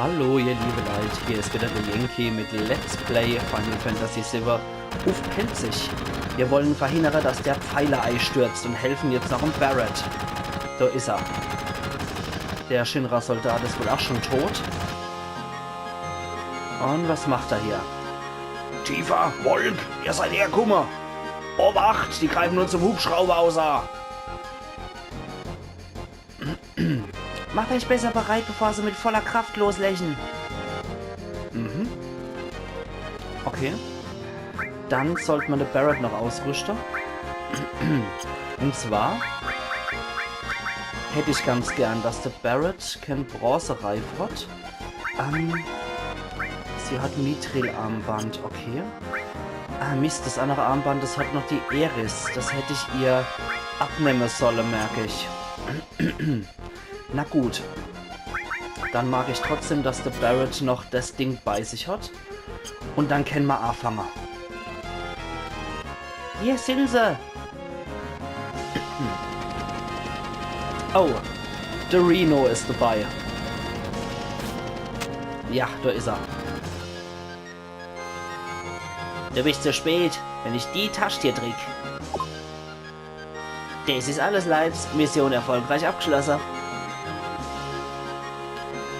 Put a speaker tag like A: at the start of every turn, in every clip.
A: Hallo ihr liebe Leute, hier ist wieder der Yankee mit Let's Play Final Fantasy VII auf Pelzig. Wir wollen verhindern, dass der Pfeiler einstürzt und helfen jetzt noch dem Barret. Da ist er. Der Shinra-Soldat ist wohl auch schon tot. Und was macht er hier? Tifa, Volk, ihr seid hergekommen. Obacht, die greifen nur zum Hubschrauber außer.
B: Macht euch besser bereit, bevor sie mit voller Kraft loslegen.
A: Mhm. Okay. Dann sollte man den Barret noch ausrüsten. Und zwar hätte ich ganz gern, dass der Barret kein Bronzereif hat. Sie hat Mithril-Armband, okay. Ah, Mist, das andere Armband, das hat noch die Eris. Das hätte ich ihr abnehmen sollen, merke ich. Na gut. Dann mag ich trotzdem, dass der Barret noch das Ding bei sich hat. Und dann können wir anfangen.
B: Hier sind sie.
A: Oh, der Reno ist dabei. Ja, da ist er.
B: Du bist zu spät, wenn ich die Tasche hier drück. Das ist alles, Leibs. Mission erfolgreich abgeschlossen.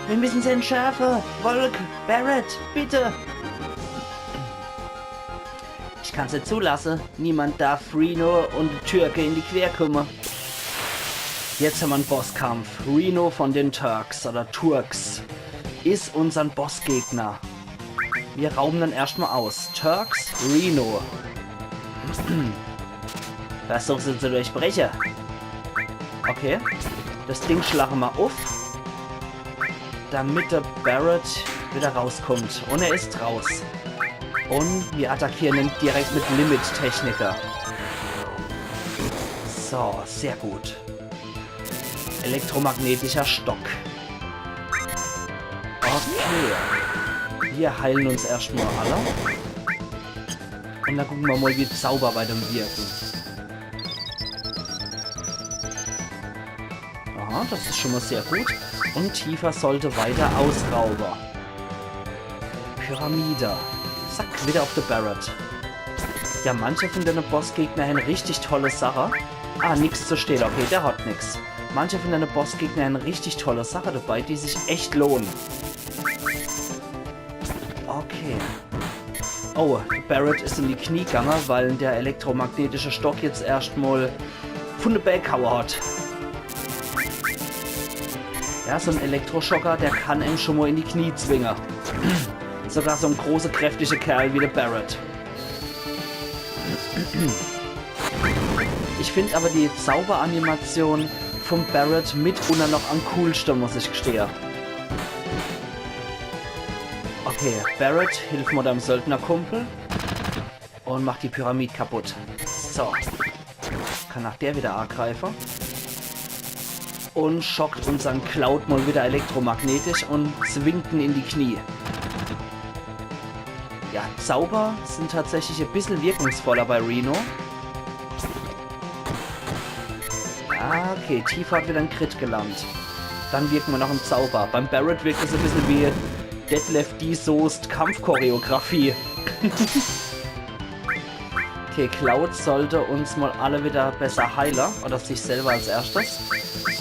B: Wir müssen sie entschärfen. Volk, Barret, bitte. Ich kann es nicht zulassen. Niemand darf Reno und die Türke in die Quer kommen.
A: Jetzt haben wir einen Bosskampf. Reno von den Turks oder Turks ist unser Bossgegner. Wir rauben dann erstmal aus. Turks, Reno.
B: Versuch sie zu durchbrechen.
A: Okay. Das Ding schlagen wir auf, damit der Barret wieder rauskommt. Und er ist raus. Und wir attackieren ihn direkt mit Limit-Techniker. So, sehr gut. Elektromagnetischer Stock. Okay. Wir heilen uns erstmal alle. Und dann gucken wir mal, wie Zauber bei dem wirken. Aha, das ist schon mal sehr gut. Und Tifa sollte weiter ausrauben. Pyramide. Zack, wieder auf der Barret. Ja, manche von den Bossgegner haben richtig tolle Sache. Ah, nichts zu stehen. Okay, der hat nichts. Manche von den Bossgegner haben richtig tolle Sache dabei, die sich echt lohnen. Okay. Oh, Barret ist in die Knie gegangen, weil der elektromagnetische Stock jetzt erstmal von der Bellkauer hat. Ja, so ein Elektroschocker, der kann ihn schon mal in die Knie zwingen. Sogar so ein großer, kräftiger Kerl wie der Barret. Ich finde aber die Zauberanimation vom Barret mitunter noch am coolsten, muss ich gestehen. Okay, Barret hilft mir deinem Söldnerkumpel und macht die Pyramide kaputt. So. Kann nach der wieder angreifen. Und schockt unseren Cloud mal wieder elektromagnetisch und zwingt ihn in die Knie. Ja, Zauber sind tatsächlich ein bisschen wirkungsvoller bei Reno. Ah, okay, Tifa hat wieder ein Crit gelandet. Dann wirken wir noch im Zauber. Beim Barret wirkt es ein bisschen wie Detlef D. Soest Kampfchoreografie. Okay, Cloud sollte uns mal alle wieder besser heilen. Oder sich selber als erstes.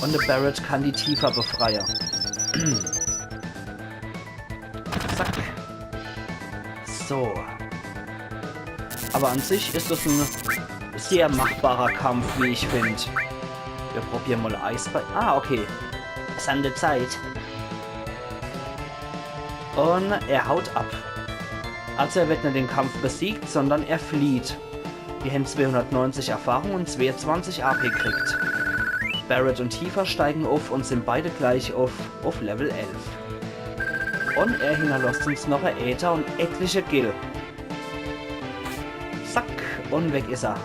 A: Und der Barret kann die Tifa befreien. Zack. So. Aber an sich ist das ein sehr machbarer Kampf, wie ich finde. Wir probieren mal Eisball. Ah, okay.
B: Es ist an der Zeit.
A: Und er haut ab. Also er wird nicht den Kampf besiegt, sondern er flieht. Wir haben 290 Erfahrung und 22 AP kriegt. Barret und Tifa steigen auf und sind beide gleich auf Level 11. Und er hinterlässt uns noch ein Äther und etliche Gil. Zack, und weg ist er.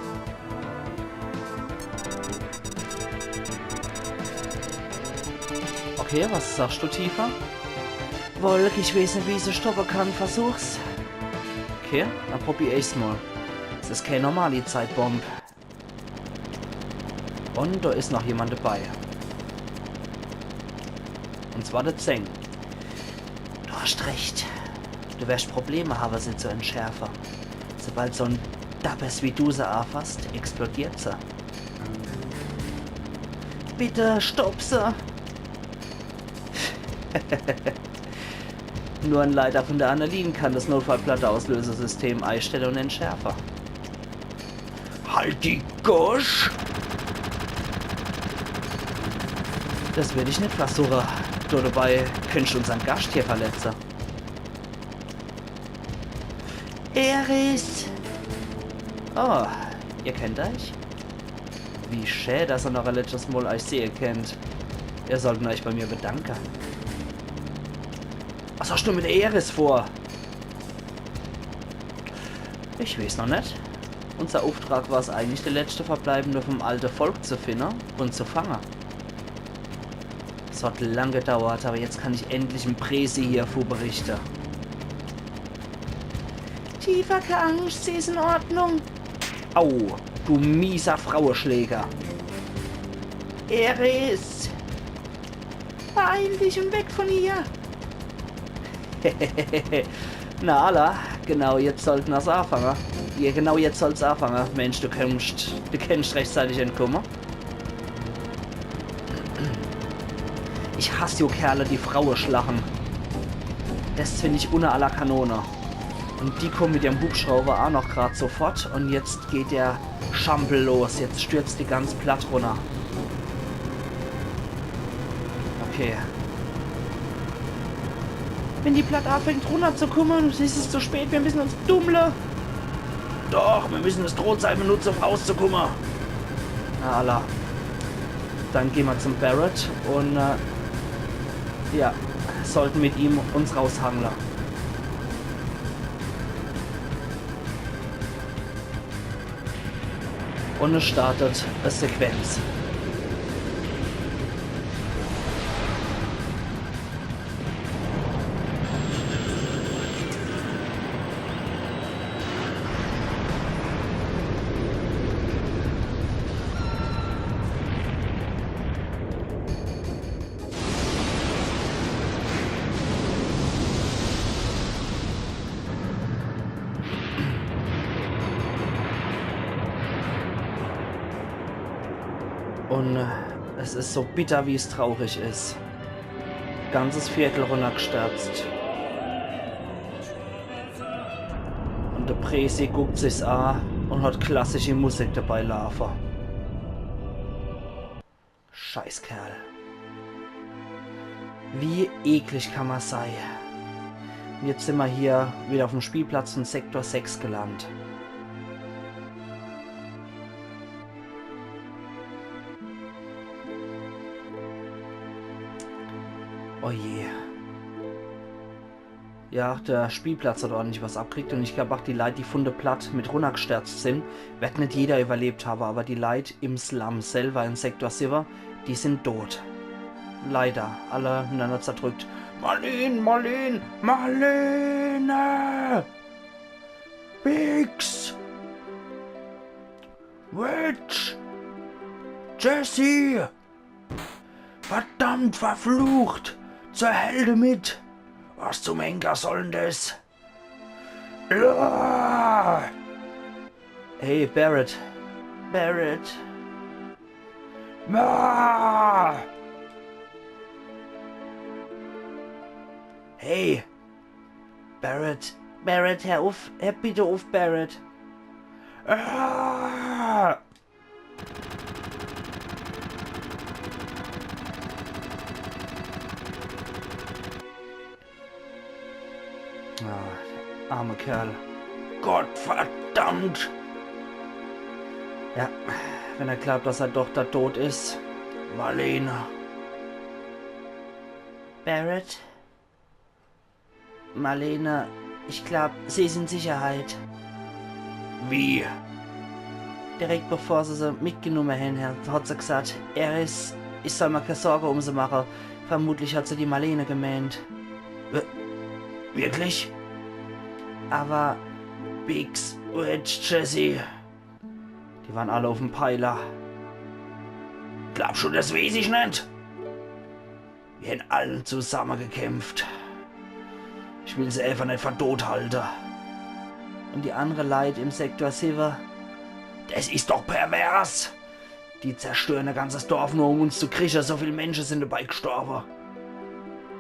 A: Okay, was sagst du, Tifa?
B: Volk, ich weiß nicht, wie ich sie stoppen kann. Versuch's.
A: Okay, dann probier ich's mal. Es ist keine normale Zeitbombe. Und da ist noch jemand dabei. Und zwar der Zeng. Du hast recht. Du wirst Probleme haben, sie zu entschärfen. Sobald so ein Dappes wie du sie anfasst, explodiert sie. Bitte stopp sie. Nur ein Leiter von der Annalyn kann das Notfallplatte-Auslösesystem einstellen und entschärfen. Halt die Gosch! Das will ich nicht versuchen. Du dabei könntest unseren Gast hier verletzen. Eris! Oh, ihr kennt euch? Wie schön, dass ihr noch ein letztes Mal euch sehen kennt. Ihr sollten euch bei mir bedanken. Was hast du mit Eris vor? Ich weiß noch nicht. Unser Auftrag war es eigentlich, der letzte Verbleibende vom alten Volk zu finden und zu fangen. Es hat lang gedauert, aber jetzt kann ich endlich im Presi hiervor berichten. Tiefer, keine Angst, sie ist in Ordnung. Au, du mieser Frauenschläger. Eris! Beeil dich und weg von hier! Na Allah, genau jetzt sollten wir es anfangen. Ja, genau jetzt soll es anfangen. Mensch, du kennst rechtzeitig entkommen. Ich hasse jo Kerle, die Frauen schlachen. Das finde ich unter aller Kanone. Und die kommen mit ihrem Hubschrauber auch noch gerade sofort. Und jetzt geht der Schampel los. Jetzt stürzt die ganz platt runter. Okay. Wenn die Platte anfängt runterzukommen, ist es zu spät. Wir müssen uns dummeln. Doch, wir müssen das Drohzeil benutzen, um rauszukommen. Na Allah. Dann gehen wir zum Barrett und ja, sollten mit ihm uns raushangeln. Und es startet eine Sequenz. Und es ist so bitter, wie es traurig ist. Ganzes Viertel runtergestürzt. Und der Presi guckt sich's an und hat klassische Musik dabei laufen. Scheißkerl. Wie eklig kann man sein? Und jetzt sind wir hier wieder auf dem Spielplatz von Sektor 6 gelandet. Oh je. Ja, der Spielplatz hat ordentlich was abgekriegt und ich glaube auch die Leute, die von der Platt mit runtergestürzt sind, wird nicht jeder überlebt haben, aber die Leute im Slum selber in Sektor 7, die sind tot. Leider, alle miteinander zerdrückt. Marlene, Marlene, Marlene! Biggs! Witch! Jesse! Verdammt, verflucht! Zur Helde mit! Was zum Henker soll denn das? Ja! Hey, Barrett. Barrett. Ah! Hey! Barrett. Barrett, hör auf. Hör bitte auf, Barrett. Ah! Ah, arme Kerl. Gott verdammt! Ja, wenn er glaubt, dass er doch da tot ist. Marlene. Barrett? Marlene, ich glaube, sie ist in Sicherheit. Wie? Direkt bevor sie mitgenommen haben, hat sie gesagt, Eris, ich soll mir keine Sorge um sie machen. Vermutlich hat sie die Marlene gemeint. Wirklich? Aber Biggs, Witch, Jesse, die waren alle auf dem Peiler. Glaub schon, das weiß ich nicht. Wir haben allen zusammen gekämpft. Ich will sie einfach nicht von tot halten.
B: Und die andere Leute im Sektor 7?
A: Das ist doch pervers. Die zerstören ein ganzes Dorf nur, um uns zu kriegen. So viele Menschen sind dabei gestorben.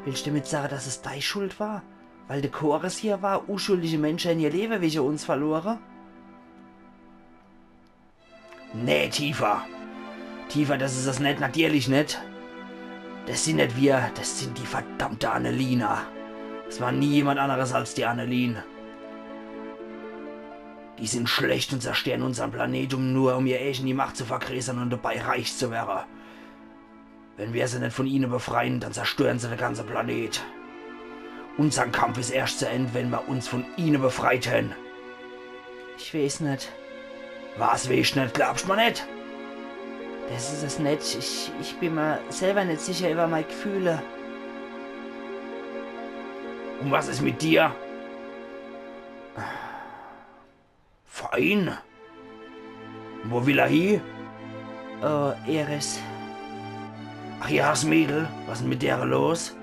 B: Willst du damit sagen, dass es deine Schuld war? Weil der Chorus hier war, unschuldige Menschen in ihr Leben wegen uns verloren?
A: Nee, Tifa. Tifa, das ist das nicht, natürlich nicht. Das sind nicht wir, das sind die verdammte Annelina. Es war nie jemand anderes als die Annelien. Die sind schlecht und zerstören unseren Planeten, nur um ihr Echen die Macht zu vergrößern und dabei reich zu werden. Wenn wir sie nicht von ihnen befreien, dann zerstören sie den ganzen Planet. Unser Kampf ist erst zu Ende, wenn wir uns von ihnen befreiten.
B: Ich weiß nicht.
A: Was weiß nicht, glaubst du mir nicht?
B: Das ist es nicht. Ich bin mir selber nicht sicher über meine Gefühle.
A: Und was ist mit dir? Fein. Wo will er hin?
B: Oh, Eris.
A: Ach ja, das Mädel. Was ist denn mit der los?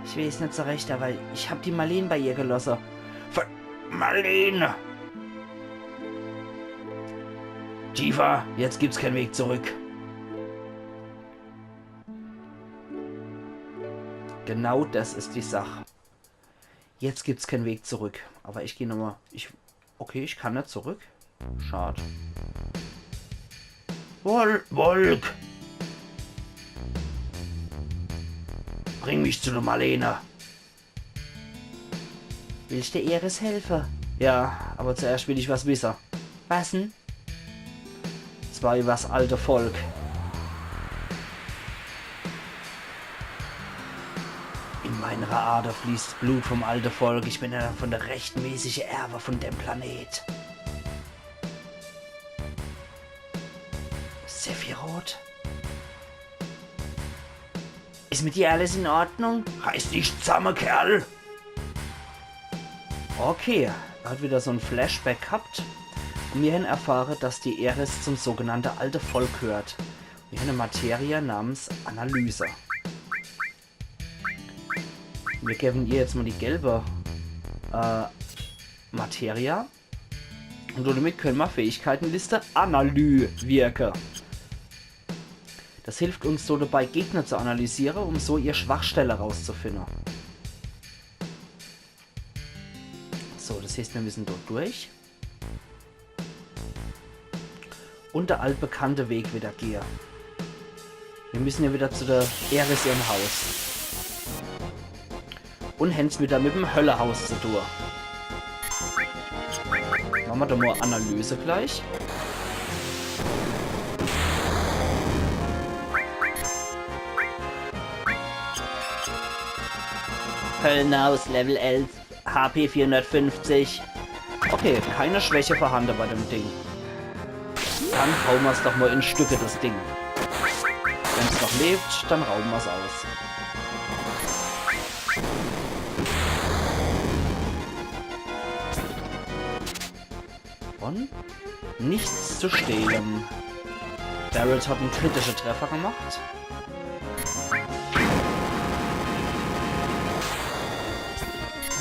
B: Ich weiß nicht so recht, aber ich hab die Marlene bei ihr gelassen.
A: Marlene! Tifa, jetzt gibt's keinen Weg zurück.
B: Genau das ist die Sache. Jetzt gibt's keinen Weg zurück. Aber ich gehe nochmal. Okay, ich kann nicht zurück. Schade.
A: Volk! Bring mich zu der Marlene.
B: Willst du Eris helfen?
A: Ja, aber zuerst will ich was wissen.
B: Was denn?
A: Zwar über das alte Volk. In meiner Ader fließt Blut vom alten Volk. Ich bin ja von der rechtmäßigen Erbe von dem Planet.
B: Sephiroth? Ist mit dir alles in Ordnung?
A: Heißt nicht zusammen, Kerl.
B: Okay, er hat wieder so ein Flashback gehabt. Und wir haben erfahren, dass die Eris zum sogenannten alte Volk gehört. Wir haben eine Materie namens Analyse. Wir geben ihr jetzt mal die gelbe Materie. Und damit können wir Fähigkeitenliste Analyse wirken. Das hilft uns so dabei, Gegner zu analysieren, um so ihre Schwachstelle rauszufinden. So, das heißt, wir müssen dort durch. Und der altbekannte Weg wieder gehen. Wir müssen ja wieder zu der Eris ihrem Haus. Und Hens wieder mit dem Höllehaus zu tun. Machen wir da mal Analyse gleich. Höllenhaus, Level 11, HP 450. Okay, keine Schwäche vorhanden bei dem Ding. Dann hauen wir es doch mal in Stücke, das Ding. Wenn es noch lebt, dann rauben wir es aus. Und nichts zu stehlen. Barrett hat einen kritischen Treffer gemacht.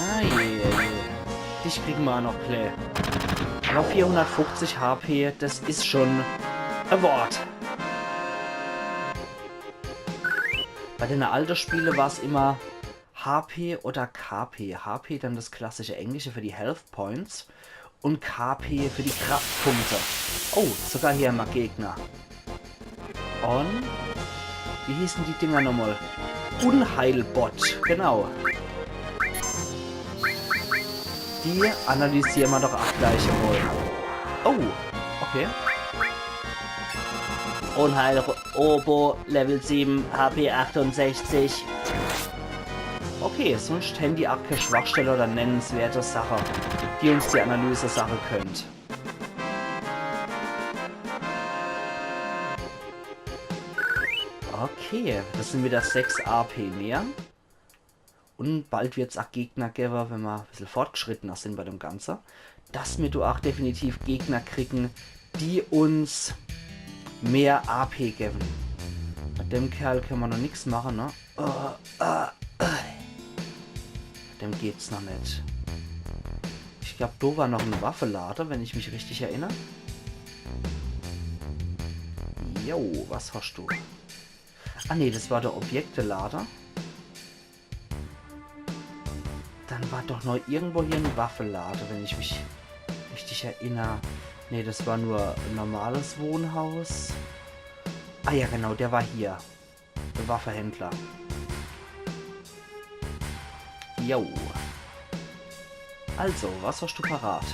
B: Ah je. Dich kriegen wir auch noch Play. Aber 450 HP, das ist schon ein Wort. Bei den alten Spielen war es immer HP oder KP. HP dann das klassische Englische für die Health Points und KP für die Kraftpunkte. Oh, sogar hier mal Gegner. Und wie hießen die Dinger nochmal? Unheilbot, genau. Die analysieren wir doch auch gleich mal. Oh, okay. Unheil Obo, Level 7, HP 68. Okay, sonst haben die auch keine Schwachstelle oder nennenswerte Sache, die uns die Analyse-Sache könnt. Okay, das sind wieder 6 AP mehr. Und bald wird es auch Gegner geben, wenn wir ein bisschen fortgeschrittener sind bei dem Ganzen. Dass wir auch definitiv Gegner kriegen, die uns mehr AP geben. Mit dem Kerl können wir noch nichts machen, ne? dem geht's noch nicht. Ich glaube, da war noch ein Waffenlader, wenn ich mich richtig erinnere. Jo, was hast du? Ah ne, das war der Objektelader. Dann war doch noch irgendwo hier ein Waffenlader, wenn ich mich richtig erinnere. Ne, das war nur ein normales Wohnhaus. Ah ja, genau, der war hier. Der Waffenhändler. Jo. Also, was hast du parat?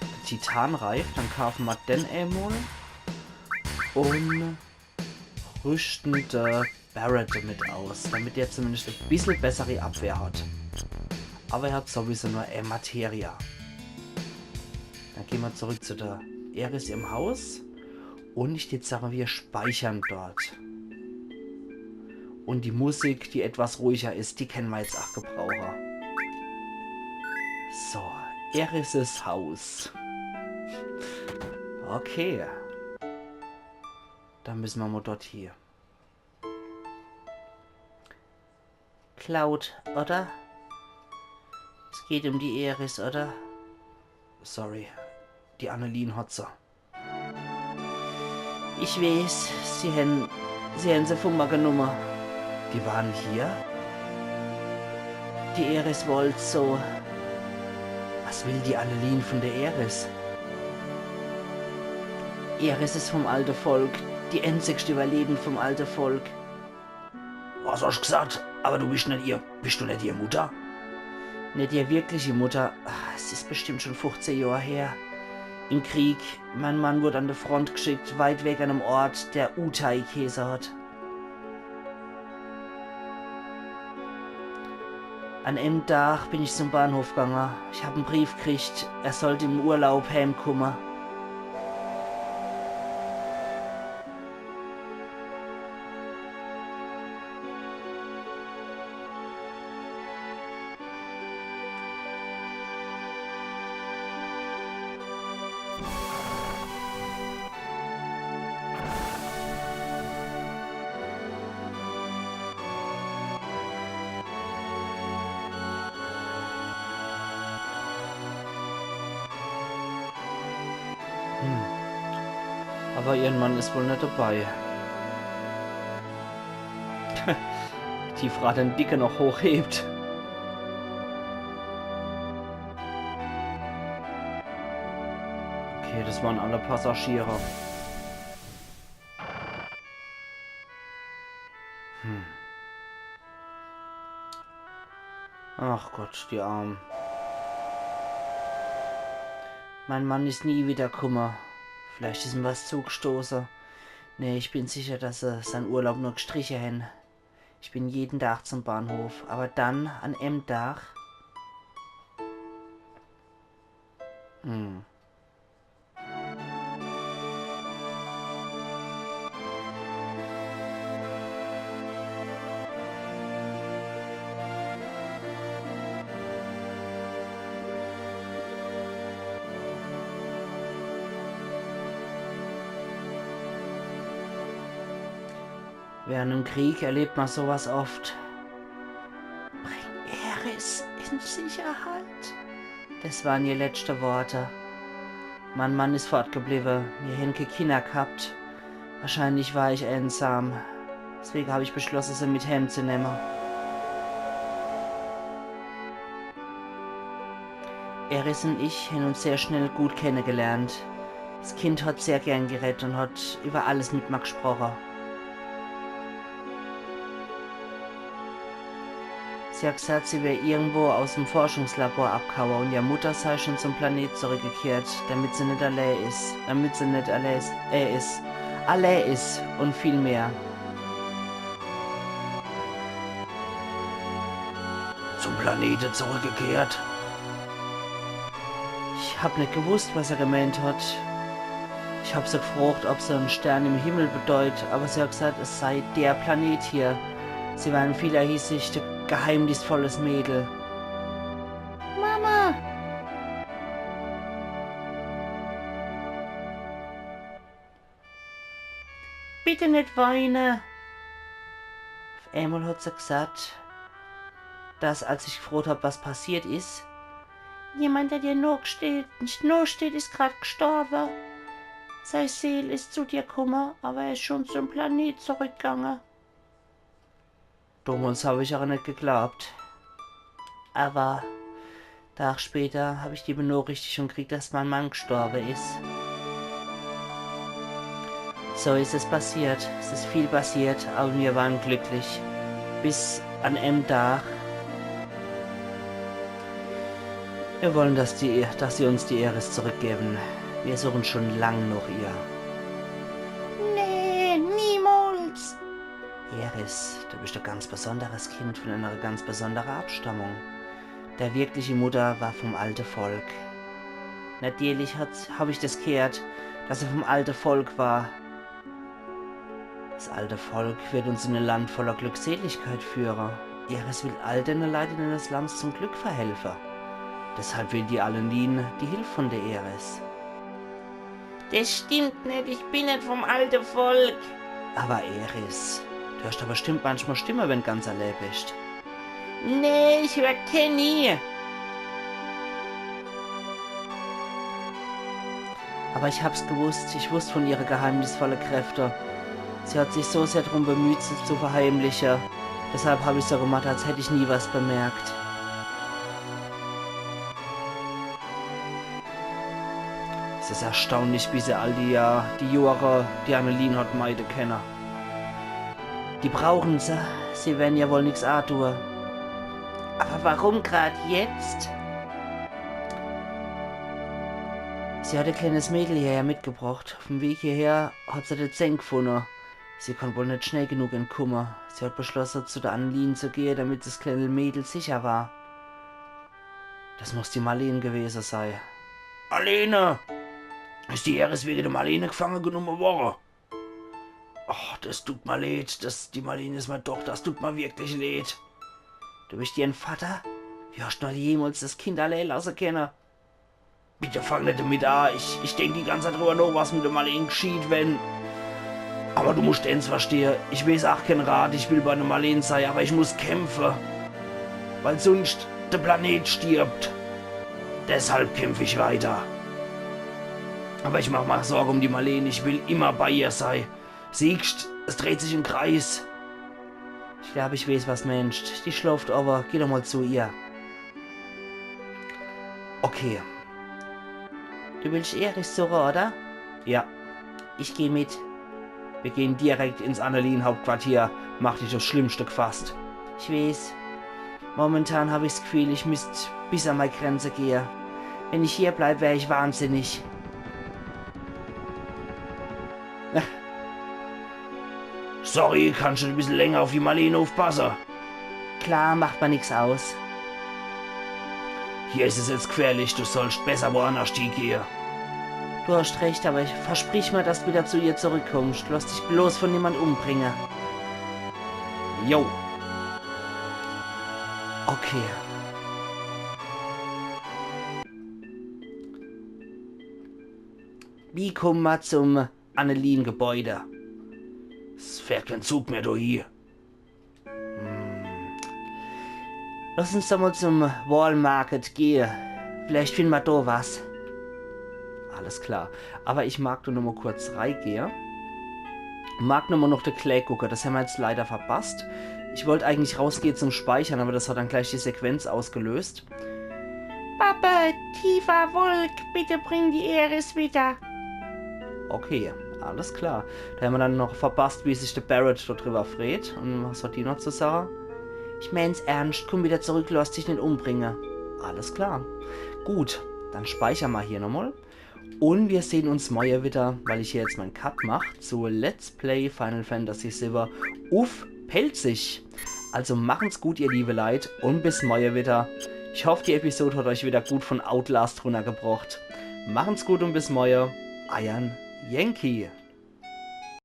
B: Der Titanreif, dann kaufen wir den einmal. Und rüsten der Barret damit aus, damit er zumindest ein bisschen bessere Abwehr hat. Aber er hat sowieso nur Materia. Dann gehen wir zurück zu der Aeris im Haus. Und ich würde sagen, wir speichern dort. Und die Musik, die etwas ruhiger ist, die kennen wir jetzt auch gebrauchen. So, Aeris' Haus. Okay. Dann müssen wir mal dort hier. Cloud, oder? Es geht um die Aeris, oder? Sorry, die Annelien hat sie. Ich weiß, sie haben sie von mir genommen. Die waren hier? Die Aeris wollte so. Was will die Annelien von der Aeris? Aeris ist vom alten Volk. Die einzigste Überlebende vom alten Volk. Was hast du gesagt? Aber du bist nicht ihr. Bist du nicht ihr Mutter? Nicht ihr wirkliche Mutter. Es ist bestimmt schon 15 Jahre her. Im Krieg. Mein Mann wurde an die Front geschickt, weit weg an einem Ort, der Utai-Käse hat. An einem Tag bin ich zum Bahnhof gegangen. Ich habe einen Brief gekriegt, er sollte im Urlaub heimkommen. Aber ihr Mann ist wohl nicht dabei. Die Frau den Dicke noch hochhebt. Okay, das waren alle Passagiere. Ach Gott, die Armen. Mein Mann ist nie wieder gekommen. Vielleicht ist ihm was zugestoßen. Nee, ich bin sicher, dass sie seinen Urlaub nur gestrichen haben. Ich bin jeden Tag zum Bahnhof, aber dann an einem Tag. Während dem Krieg erlebt man sowas oft. Bring Aeris in Sicherheit. Das waren ihr letzte Worte. Mein Mann ist fortgeblieben. Wir haben keine Kinder gehabt. Wahrscheinlich war ich einsam. Deswegen habe ich beschlossen, sie mit heimzunehmen. Aeris und ich haben uns sehr schnell gut kennengelernt. Das Kind hat sehr gern geredet und hat über alles mit mir gesprochen. Sie hat gesagt, sie wäre irgendwo aus dem Forschungslabor abgehauen und ihre Mutter sei schon zum Planet zurückgekehrt, damit sie nicht allein ist. Damit sie nicht allein ist und viel mehr. Zum Planeten zurückgekehrt? Ich hab nicht gewusst, was er gemeint hat. Ich hab sie gefragt, ob sie einen Stern im Himmel bedeutet, aber sie hat gesagt, es sei der Planet hier. Sie war in vieler Hinsicht ein geheimnisvolles Mädel. Mama! Bitte nicht weinen! Auf einmal hat sie gesagt, dass, als ich gefragt habe, was passiert ist, jemand, der dir nicht noch steht, ist gerade gestorben. Seine Seele ist zu dir gekommen, aber er ist schon zum Planet zurückgegangen. Damals habe ich auch nicht geglaubt. Aber Tag später habe ich die Benachrichtigung gekriegt, dass mein Mann gestorben ist. So ist es passiert. Es ist viel passiert, aber wir waren glücklich. Bis an einem Tag. Wir wollen, dass sie uns die Eris zurückgeben. Wir suchen schon lang nach ihr. Nee, niemals. Eris, du bist ein ganz besonderes Kind von einer ganz besonderen Abstammung. Der wirkliche Mutter war vom alten Volk. Natürlich habe ich das gehört, dass er vom alten Volk war. Das alte Volk wird uns in ein Land voller Glückseligkeit führen. Eris will all den Leuten des Landes zum Glück verhelfen. Deshalb will die Alanine die Hilfe von der Eris. Das stimmt nicht, ich bin nicht vom alten Volk. Aber Eris, du hörst aber bestimmt manchmal Stimme, wenn du ganz allein bist. Nee, ich höre Kenny. Aber ich hab's gewusst, ich wusste von ihrer geheimnisvollen Kräfte. Sie hat sich so sehr darum bemüht, sie zu verheimlichen. Deshalb habe ich so gemacht, als hätte ich nie was bemerkt. Es ist erstaunlich, wie sie all die Jahre, die Ameline hat meide kennen. Die brauchen sie. Sie werden ja wohl nichts tun. Aber warum gerade jetzt? Sie hat ein kleines Mädel hierher mitgebracht. Auf dem Weg hierher hat sie den Zeng gefunden. Sie konnte wohl nicht schnell genug entkommen. Sie hat beschlossen, zu der Ameline zu gehen, damit das kleine Mädel sicher war. Das muss die Marlene gewesen sein. Marlene! Ist die Eris wegen der Marlene gefangen genommen worden? Ach, das tut mir leid. Die Marlene ist meine Tochter. Das tut mir wirklich leid. Du bist ihren Vater? Wie hast du noch jemals das Kind allein lassen können? Bitte fang nicht damit an. Ich denke die ganze Zeit drüber nach, was mit der Marlene geschieht, wenn... Aber du musst eins verstehen. Ich weiß auch keinen Rat. Ich will bei der Marlene sein, aber ich muss kämpfen. Weil sonst der Planet stirbt. Deshalb kämpfe ich weiter. Aber ich mache mir Sorge um die Marlene. Ich will immer bei ihr sein. Siehst, es dreht sich im Kreis. Ich glaube, ich weiß, was Mensch. Die schläft aber. Geh doch mal zu ihr. Okay. Du willst Eris suchen, oder? Ja. Ich gehe mit. Wir gehen direkt ins Annelien-Hauptquartier. Mach dich das Schlimmste gefasst. Ich weiß. Momentan habe ich das Gefühl, ich müsste bis an meine Grenze gehen. Wenn ich hier bleibe, wäre ich wahnsinnig. Sorry, kannst du ein bisschen länger auf die Marlene aufpassen? Klar, macht man nichts aus. Hier ist es jetzt gefährlich, du sollst besser woanders gehen. Du hast recht, aber ich versprich mir, dass du wieder zu ihr zurückkommst. Lass dich bloß von niemand umbringen. Jo. Okay. Wie kommen wir zum Annelien-Gebäude? Es fährt kein Zug mehr durch hier. Lass uns doch mal zum Wall Market gehen. Vielleicht finden wir da was. Alles klar. Aber ich mag da noch mal kurz reingehen. Mag noch mal noch den Clay gucken. Das haben wir jetzt leider verpasst. Ich wollte eigentlich rausgehen zum Speichern, aber das hat dann gleich die Sequenz ausgelöst. Papa, tiefer Wolk, bitte bring die Eris wieder. Okay, alles klar. Da haben wir dann noch verpasst, wie sich der Barrett dort drüber freut. Und was hat die noch zu sagen? Ich mein's ernst, komm wieder zurück, lass dich nicht umbringen. Alles klar. Gut, dann speichern wir hier nochmal. Und wir sehen uns morgen wieder, weil ich hier jetzt meinen Cut mache, zu Let's Play Final Fantasy VII auf Pelzig. Also machen's gut, ihr liebe Leute, und bis morgen wieder. Ich hoffe, die Episode hat euch wieder gut von Outlast runtergebracht. Machen's gut und bis morgen. Iron Yankee.